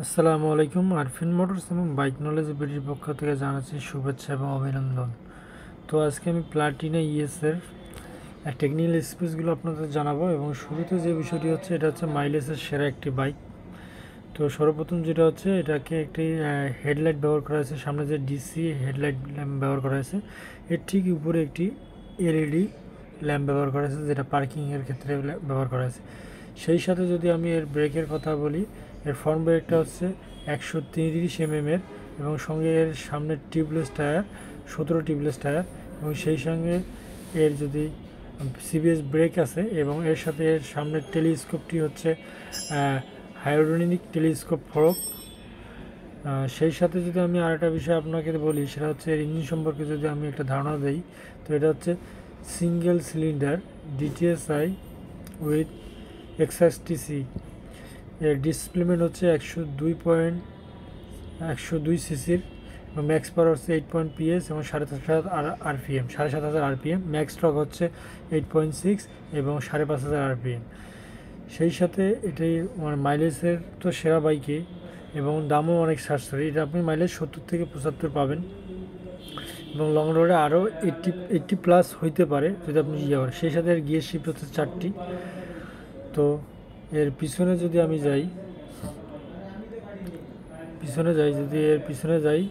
আসসালামু আলাইকুম। আরফিন মোটরস এবং বাইক নলেজ বিডির পক্ষ থেকে জানাচ্ছি শুভেচ্ছা এবং অভিনন্দন। তো আজকে আমি প্লাটিনা ইএসের টেকনিক্যাল স্পেসগুলো আপনাদের জানাবো এবং শুরুতে যে বিষয়টি হচ্ছে এটা হচ্ছে মাইলেজের সেরা একটি বাইক। তো সর্বপ্রথম যেটা হচ্ছে এটাকে একটি হেডলাইট ব্যবহার করা হয়েছে, সামনে যে ডিসি হেডলাইট ল্যাম্প ব্যবহার করা হয়েছে, এর ঠিক উপরে একটি এলইডি ল্যাম্প ব্যবহার করা হয়েছে যেটা পার্কিংয়ের ক্ষেত্রে ব্যবহার করা হয়েছে। সেই সাথে যদি আমি এর ব্রেকের কথা বলি, এর ফ্রন্ট ব্রেকটা হচ্ছে 130 mm এবং সঙ্গে এর সামনের টিউবলেস টায়ার 17 টিউবলেস টায়ার এবং সেই সঙ্গে এর যদি সিবিএস ব্রেক আছে এবং এর সাথে এর সামনের টেলিস্কোপটি হচ্ছে হাইড্রোনিক টেলিস্কোপ ফরক। সেই সাথে যদি আমি আরেকটা বিষয় আপনাকে বলি সেটা হচ্ছে এর ইঞ্জিন সম্পর্কে যদি আমি একটা ধারণা দিই, তো এটা হচ্ছে সিঙ্গেল সিলিন্ডার ডিটিএসআই উইথ এক্সএসটিসি। এর ডিসপ্লেসমেন্ট হচ্ছে 102 সিসির এবং ম্যাক্স পাওয়ার হচ্ছে 8 PS এবং 7,500 আরপিএম। ম্যাক্স টর্ক হচ্ছে 8.6 এবং 5,500 আরপিএম। সেই সাথে এটাই মাইলেজের তো সেরা বাইকে এবং দামও অনেক সাশ্রয়ী। এটা আপনি মাইলেজ 70 থেকে 75 পাবেন এবং লং রোডে আরও 80+ হইতে পারে যদি আপনি করেন। সেই সাথে এর গিয়ার শিফট হচ্ছে 4টি। তো এর পিছনে যদি আমি যাই, যদি এর পিছনে যাই,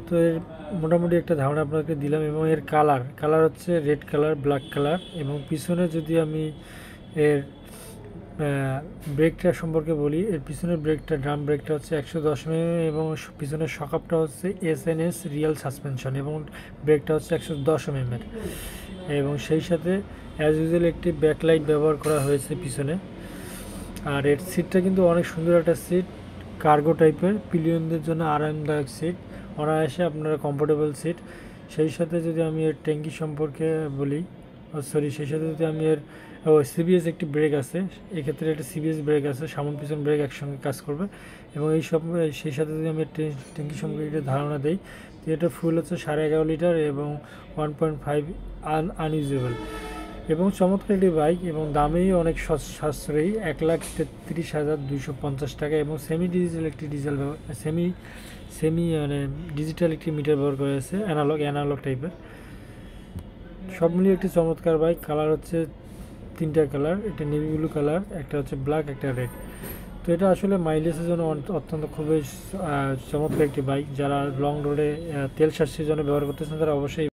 তো এর মোটামুটি একটা ধারণা আপনাকে দিলাম এবং এর কালার হচ্ছে রেড কালার, ব্ল্যাক কালার। এবং পিছনে যদি আমি এর ব্রেকটা সম্পর্কে বলি, এর পিছনের ব্রেকটা ড্রাম ব্রেকটা হচ্ছে 110 mm এবং পিছনের শকআপটা হচ্ছে এসএনএস রিয়েল সাসপেনশন এবং ব্রেকটা হচ্ছে 110 mm এবং সেই সাথে অ্যাজ ইউজুয়াল একটি ব্যাকলাইট ব্যবহার করা হয়েছে পিছনে। আর এর সিটটা কিন্তু অনেক সুন্দর একটা সিট, কার্গো টাইপের, পিলিয়নদের জন্য আরামদায়ক সিট, অনায়াসে আপনারা কমফোর্টেবল সিট। সেই সাথে যদি আমি এর ট্যাঙ্কি সম্পর্কে বলি, সেই সাথে যদি আমি এর সিবিএস একটি ব্রেক আছে, এক্ষেত্রে একটা সিবিএস ব্রেক আছে, সামন পিছন ব্রেক একসঙ্গে কাজ করবে এবং সেই সাথে যদি আমি ট্যাঙ্কি সম্পর্কে একটা ধারণা দিই, তো এটা ফুল হচ্ছে 11.5 লিটার এবং 1.5 আনইউজেবল এবং চমৎকার একটি বাইক এবং দামেই অনেক সাশ্রয়ী, 1,33,250 টাকা এবং সেমি ডিজিটাল একটি মিটার ব্যবহার করা হয়েছে, অ্যানালগ টাইপের। সব মিলিয়ে একটি চমৎকার বাইক। কালার হচ্ছে 3টা কালার, একটা নেভি ব্লু কালার, একটা হচ্ছে ব্ল্যাক, একটা রেড। তো এটা আসলে মাইলেজের জন্য অত্যন্ত খুবই চমৎকার একটি বাইক। যারা লং রোডে তেল সাশ্রয়ের জন্য ব্যবহার করতেছেন তারা অবশ্যই